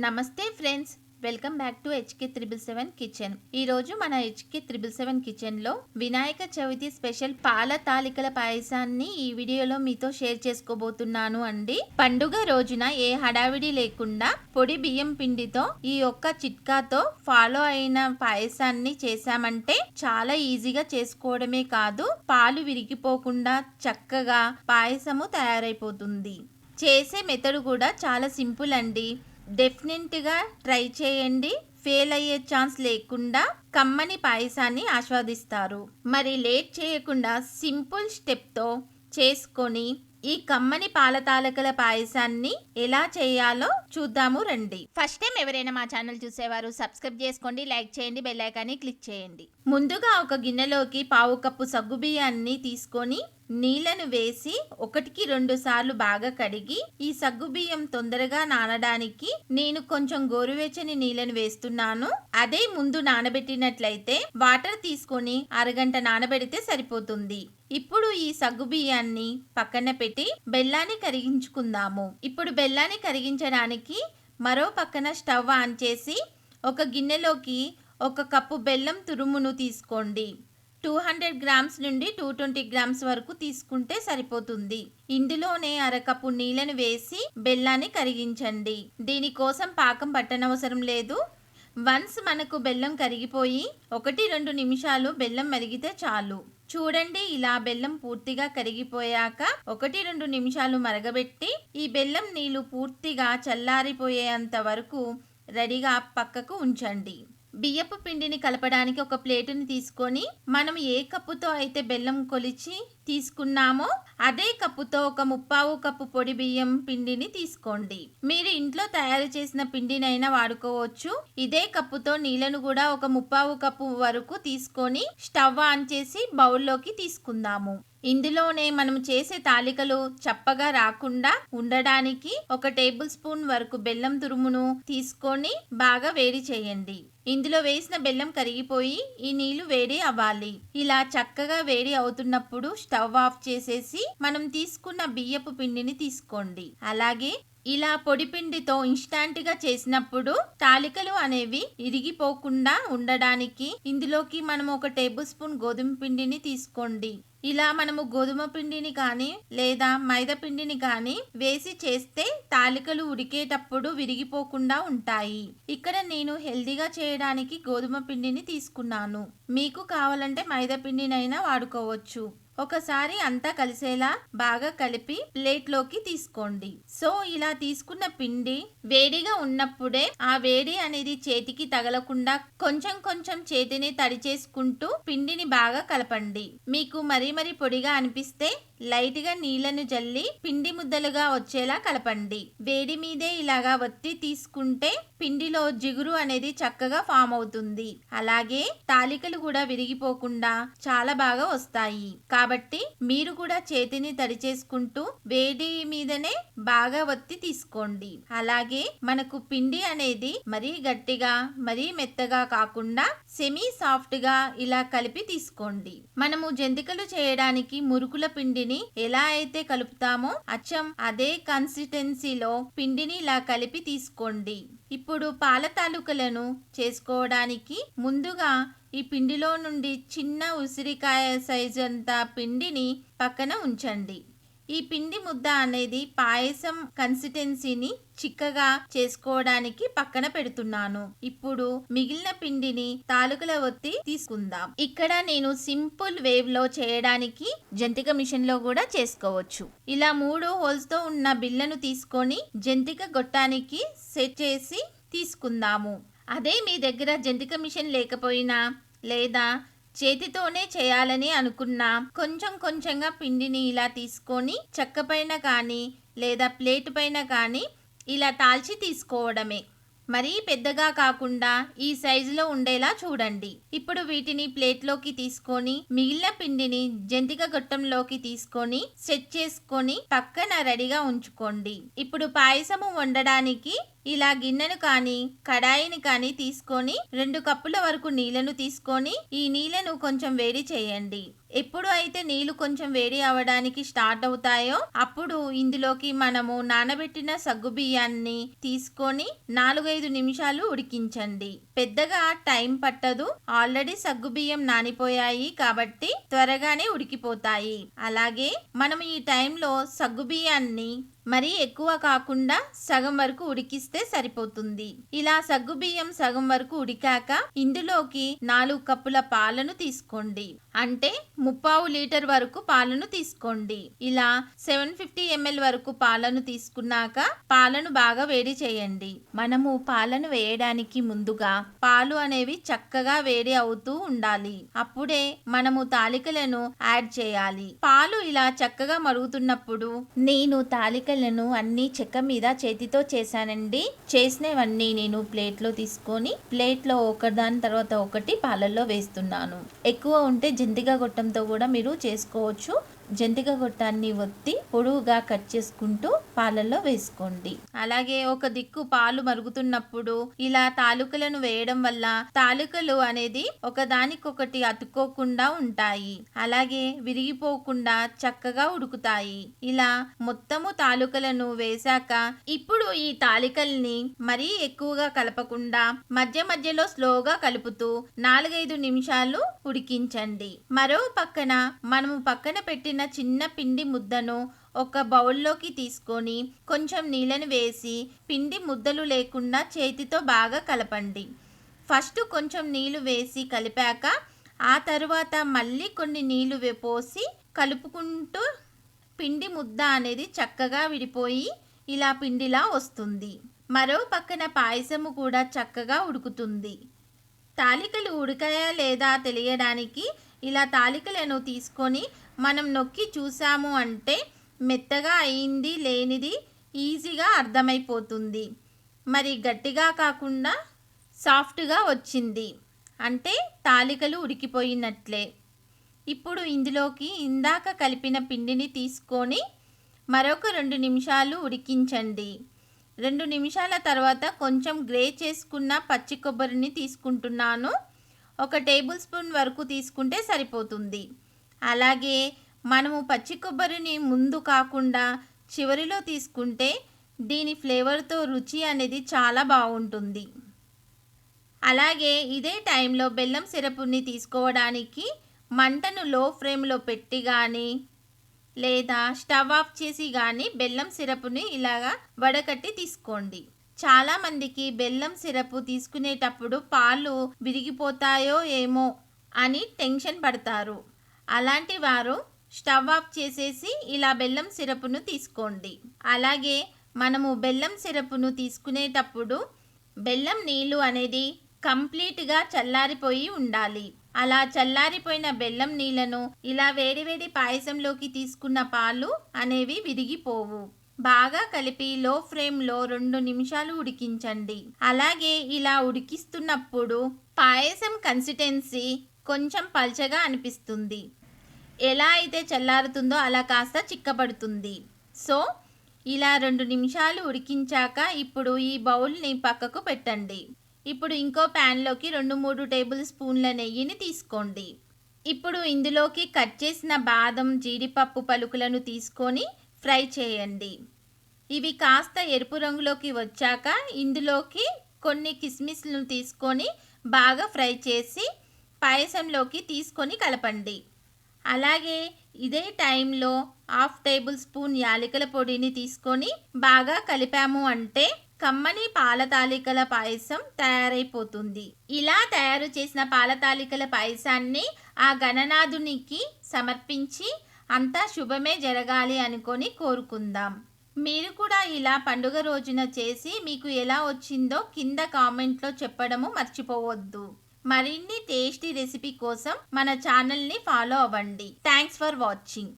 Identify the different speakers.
Speaker 1: నమస్తే friends, welcome back to HK777 kitchen. ఈ రోజు మన HK777 కిచెన్ లో వినాయక చవితి స్పెషల్ పాల తాలికల పాయసాన్ని ఈ వీడియోలో మీతో షేర్ చేసుకోబోతున్నాను అండి. పండుగ రోజున ఏ హడావిడి లేకుండా పొడి బియ్యం పిండితో ఈ ఒక్క చిట్కాతో ఫాలో అయిన పాయసాన్ని చేశామంటే చాలా ఈజీగా చేసుకోవడమే కాదు, పాలు విరిగిపోకుండా చక్కగా పాయసము తయారైపోతుంది. చేసే మెథడ్ కూడా చాలా సింపుల్ అండి. డెఫినెట్గా ట్రై చేయండి. ఫెయిల్ అయ్యే ఛాన్స్ లేకుండా కమ్మని పాయసాన్ని ఆస్వాదిస్తారు. మరి లేట్ చేయకుండా సింపుల్ స్టెప్తో చేసుకొని ఈ కమ్మని పాల తాలికల పాయసాన్ని ఎలా చేయాలో చూద్దాము రండి. ఫస్ట్ టైం ఎవరైనా మా ఛానల్ చూసేవారు సబ్స్క్రైబ్ చేసుకోండి, లైక్ చేయండి, బెల్ ఐకాన్ని క్లిక్ చేయండి. ముందుగా ఒక గిన్నెలోకి పావు కప్పు సగ్గుబియ్యాన్ని తీసుకొని నీళ్లను వేసి 1-2 సార్లు బాగా కడిగి, ఈ సగ్గుబియ్యం తొందరగా నానడానికి నేను కొంచెం గోరువెచ్చని నీళ్లను వేస్తున్నాను. అదే ముందు నానబెట్టినట్లయితే వాటర్ తీసుకొని అరగంట నానబెడితే సరిపోతుంది. ఇప్పుడు ఈ సగ్గుబియ్యాన్ని పక్కన పెట్టి బెల్లాన్ని కరిగించుకుందాము. ఇప్పుడు బెల్లాన్ని కరిగించడానికి మరో పక్కన స్టవ్ ఆన్ చేసి ఒక గిన్నెలోకి 1 కప్పు బెల్లం తురుమును తీసుకోండి. 200 గ్రామ్స్ నుండి 220 గ్రామ్స్ వరకు తీసుకుంటే సరిపోతుంది. ఇందులోనే అరకప్పు నీళ్లను వేసి బెల్లాన్ని కరిగించండి. దీనికోసం పాకం పట్టనవసరం లేదు. వన్స్ మనకు బెల్లం కరిగిపోయి 1-2 నిమిషాలు బెల్లం మరిగితే చాలు. చూడండి, ఇలా బెల్లం పూర్తిగా కరిగిపోయాక 1-2 నిమిషాలు మరగబెట్టి ఈ బెల్లం నీళ్లు పూర్తిగా చల్లారిపోయేంత వరకు రెడీగా పక్కకు ఉంచండి. బియ్యపు పిండిని కలపడానికి ఒక ప్లేటుని తీసుకొని మనం ఏ కప్పుతో అయితే బెల్లం కొలిచి తీసుకున్నామో అదే కప్పుతో 1/4 కప్పు పొడి బియ్యం పిండిని తీసుకోండి. మీరు ఇంట్లో తయారు చేసిన పిండినైనా వాడుకోవచ్చు. ఇదే కప్పుతో నీళ్లను కూడా 1/4 కప్పు వరకు తీసుకొని స్టవ్ ఆన్ చేసి బౌల్లోకి తీసుకుందాము. ఇందులోనే మనం చేసే తాలికలు చప్పగా రాకుండా ఉండడానికి 1 టేబుల్ స్పూన్ వరకు బెల్లం తురుమును తీసుకొని బాగా వేడి చేయండి. ఇందులో వేసిన బెల్లం కరిగిపోయి ఈ నీళ్లు వేడి అవ్వాలి. ఇలా చక్కగా వేడి అవుతున్నప్పుడు స్టవ్ ఆఫ్ చేసేసి మనం తీసుకున్న బియ్యపు పిండిని తీసుకోండి. అలాగే ఇలా పొడి పిండితో ఇన్స్టాంట్ గా చేసినప్పుడు తాలికలు అనేవి ఇరిగిపోకుండా ఉండడానికి ఇందులోకి మనం 1 టేబుల్ స్పూన్ గోధుమ పిండిని తీసుకోండి. ఇలా మనము గోధుమ పిండిని కానీ లేదా మైదా పిండిని కానీ వేసి చేస్తే తాలికలు ఉడికేటప్పుడు విరిగిపోకుండా ఉంటాయి. ఇక్కడ నేను హెల్దీగా చేయడానికి గోధుమ పిండిని తీసుకున్నాను. మీకు కావాలంటే మైదా పిండినైనా వాడుకోవచ్చు. ఒకసారి అంతా కలిసేలా బాగా కలిపి ప్లేట్లోకి తీసుకోండి. సో ఇలా తీసుకున్న పిండి వేడిగా ఉన్నప్పుడే ఆ వేడి అనేది చేతికి తగలకుండా కొంచెం కొంచెం చేతిని తడి చేసుకుంటూ పిండిని బాగా కలపండి. మీకు మరీ పొడిగా అనిపిస్తే లైట్ గా నీళ్లను జల్లి పిండి ముద్దలుగా వచ్చేలా కలపండి. వేడి మీదే ఇలాగా ఒత్తి తీసుకుంటే పిండిలో జిగురు అనేది చక్కగా ఫామ్ అవుతుంది. అలాగే తాలికలు కూడా విరిగిపోకుండా చాలా బాగా వస్తాయి. కాబట్టి మీరు కూడా చేతిని తడి చేసుకుంటూ వేడి మీదనే బాగా ఒత్తి తీసుకోండి. అలాగే మనకు పిండి అనేది మరీ గట్టిగా మరీ మెత్తగా కాకుండా సెమీ సాఫ్ట్ గా ఇలా కలిపి తీసుకోండి. మనము జంతికలు చేయడానికి మురుకుల పిండిని ఎలా అయితే కలుపుతామో అచ్చం అదే కన్సిస్టెన్సీలో పిండిని ఇలా కలిపి తీసుకోండి. ఇప్పుడు పాల తాలికలను చేసుకోవడానికి ముందుగా ఈ పిండిలో నుండి చిన్న ఉసిరికాయ సైజు అంత పిండిని పక్కన ఉంచండి. ఈ పిండి ముద్ద అనేది పాయసం కన్సిస్టెన్సీని చిక్కగా చేసుకోవడానికి పక్కన పెడుతున్నాను. ఇప్పుడు మిగిలిన పిండిని తాలికల ఒత్తి తీసుకుందాం. ఇక్కడ నేను సింపుల్ వేవ్ లో చేయడానికి జంతిక మిషన్ లో కూడా చేసుకోవచ్చు. ఇలా 3 హోల్స్ తో ఉన్న బిళ్ళను తీసుకొని జంతిక గొట్టానికి సెట్ చేసి తీసుకుందాము. అదే మీ దగ్గర జంతిక మిషన్ లేకపోయినా లేదా చేతితోనే చేయాలని అనుకున్నా కొంచెం కొంచెంగా పిండిని ఇలా తీసుకొని చెక్క పైన కానీ లేదా ప్లేట్ పైన కానీ ఇలా తాల్చి తీసుకోవడమే. మరీ పెద్దగా కాకుండా ఈ సైజులో ఉండేలా చూడండి. ఇప్పుడు వీటిని ప్లేట్లోకి తీసుకొని మిగిలిన పిండిని జంతిక గొట్టంలోకి తీసుకొని సెట్ చేసుకొని పక్కన రెడీగా ఉంచుకోండి. ఇప్పుడు పాయసము వండడానికి ఇలా గిన్నెను కానీ కడాయిని కానీ తీసుకొని 2 కప్పుల వరకు నీళ్లను తీసుకొని ఈ నీళ్లను కొంచెం వేడి చేయండి. ఎప్పుడు అయితే నీళ్లు కొంచెం వేడి అవ్వడానికి స్టార్ట్ అవుతాయో అప్పుడు ఇందులోకి మనము నానబెట్టిన సగ్గుబియ్యాన్ని తీసుకొని 4-5 నిమిషాలు ఉడికించండి. పెద్దగా టైం పట్టదు, ఆల్రెడీ సగ్గుబియ్యం నానిపోయాయి కాబట్టి త్వరగానే ఉడికిపోతాయి. అలాగే మనం ఈ టైంలో సగ్గుబియ్యాన్ని మరీ ఎక్కువ కాకుండా సగం వరకు ఉడికిస్తే సరిపోతుంది. ఇలా సగ్గుబియ్యం సగం వరకు ఉడికాక ఇందులోకి 4 కప్పుల పాలను తీసుకోండి. అంటే 3/4 లీటర్ వరకు పాలను తీసుకోండి. ఇలా 750 ml వరకు పాలను తీసుకున్నాక పాలను బాగా వేడి చేయండి. మనము పాలను వేయడానికి ముందుగా పాలు అనేవి చక్కగా వేడి అవుతూ ఉండాలి. అప్పుడే మనము తాలికలను యాడ్ చేయాలి. పాలు ఇలా చక్కగా మరుగుతున్నప్పుడు నేను తాలికలను అన్ని చెక్క మీద చేతితో చేశానండి. చేసినవన్నీ నేను ప్లేట్లో తీసుకొని ప్లేట్లో ఒకదాని తర్వాత ఒకటి పాలల్లో వేస్తున్నాను. ఎక్కువ ఉంటే జంతిక గొట్టంతో కూడా మీరు చేసుకోవచ్చు. జంతిక గొట్టాన్ని ఒత్తి పొడవుగా కట్ చేసుకుంటూ పాలల్లో వేసుకోండి. అలాగే ఒక దిక్కు పాలు మరుగుతున్నప్పుడు ఇలా తాలికలను వేయడం వల్ల తాలికలు అనేది ఒకదానికొకటి అతుక్కోకుండా ఉంటాయి. అలాగే విరిగిపోకుండా చక్కగా ఉడుకుతాయి. ఇలా మొత్తము తాలికలను వేశాక ఇప్పుడు ఈ తాలికల్ని మరీ ఎక్కువగా కలపకుండా మధ్య మధ్యలో స్లోగా కలుపుతూ 4-5 నిమిషాలు ఉడికించండి. మరో పక్కన మనము పక్కన పెట్టిన చిన్న పిండి ముద్దను ఒక బౌల్లోకి తీసుకొని కొంచెం నీళ్ళని వేసి పిండి ముద్దలు లేకుండా చేతితో బాగా కలపండి. ఫస్ట్ కొంచెం నీళ్లు వేసి కలిపాక ఆ తరువాత మళ్ళీ కొన్ని నీళ్లు పోసి కలుపుకుంటూ పిండి ముద్ద అనేది చక్కగా విడిపోయి ఇలా పిండిలా వస్తుంది. మరో పక్కన పాయసము కూడా చక్కగా ఉడుకుతుంది. తాలికలు ఉడికాయా లేదా తెలియడానికి ఇలా తాలికలను తీసుకొని మనం నొక్కి చూసాము అంటే మెత్తగా అయింది లేనిది ఈజీగా అర్థమైపోతుంది. మరి గట్టిగా కాకుండా సాఫ్ట్గా వచ్చింది అంటే తాలికలు ఉడికిపోయినట్లే. ఇప్పుడు ఇందులోకి ఇందాక కలిపిన పిండిని తీసుకొని మరొక 2 నిమిషాలు ఉడికించండి. 2 నిమిషాల తర్వాత కొంచెం గ్రే చేసుకున్న పచ్చి కొబ్బరిని తీసుకుంటున్నాను. 1 టేబుల్ స్పూన్ వరకు తీసుకుంటే సరిపోతుంది. అలాగే మనము పచ్చి కొబ్బరిని ముందు కాకుండా చివరిలో తీసుకుంటే దీని ఫ్లేవర్తో రుచి అనేది చాలా బాగుంటుంది. అలాగే ఇదే టైంలో బెల్లం సిరపుని తీసుకోవడానికి మంటను లో ఫ్లేమ్లో పెట్టి కానీ లేదా స్టవ్ ఆఫ్ చేసి కానీ బెల్లం సిరపుని ఇలాగా వడకట్టి తీసుకోండి. చాలామందికి బెల్లం సిరపు తీసుకునేటప్పుడు పాలు విరిగిపోతాయో ఏమో అని టెన్షన్ పడతారు. అలాంటి వారు స్టవ్ ఆఫ్ చేసేసి ఇలా బెల్లం సిరపును తీసుకోండి. అలాగే మనము బెల్లం సిరపును తీసుకునేటప్పుడు బెల్లం నీళ్ళు అనేది కంప్లీట్గా చల్లారిపోయి ఉండాలి. అలా చల్లారిపోయిన బెల్లం నీళ్లను ఇలా వేడివేడి పాయసంలోకి తీసుకున్న పాలు అనేవి విరిగిపోవు. బాగా కలిపి లో ఫ్లేమ్లో 2 నిమిషాలు ఉడికించండి. అలాగే ఇలా ఉడికిస్తున్నప్పుడు పాయసం కన్సిస్టెన్సీ కొంచెం పల్చగా అనిపిస్తుంది. ఎలా అయితే చల్లారుతుందో అలా కాస్త చిక్కబడుతుంది. సో ఇలా 2 నిమిషాలు ఉడికించాక ఇప్పుడు ఈ బౌల్ని పక్కకు పెట్టండి. ఇప్పుడు ఇంకో ప్యాన్లోకి 2-3 టేబుల్ స్పూన్ల నెయ్యిని తీసుకోండి. ఇప్పుడు ఇందులోకి కట్ చేసిన బాదం, జీడిపప్పు పలుకులను తీసుకొని ఫ్రై చేయండి. ఇవి కాస్త ఎరుపు రంగులోకి వచ్చాక ఇందులోకి కొన్ని కిస్మిస్లను తీసుకొని బాగా ఫ్రై చేసి పాయసంలోకి తీసుకొని కలపండి. అలాగే ఇదే టైంలో 1/2 టేబుల్ స్పూన్ యాలకుల పొడిని తీసుకొని బాగా కలిపాము అంటే కమ్మని పాల తాలికల పాయసం తయారైపోతుంది. ఇలా తయారు చేసిన పాల తాలికల పాయసాన్ని ఆ గణనాథునికి సమర్పించి అంతా శుభమే జరగాలి అనుకొని కోరుకుందాం. మీరు కూడా ఇలా పండుగ రోజున చేసి మీకు ఎలా వచ్చిందో కింద కామెంట్లో చెప్పడము మర్చిపోవద్దు. మరిన్ని టేస్టీ రెసిపీ కోసం మన ఛానల్ని ఫాలో అవ్వండి. Thanks for watching.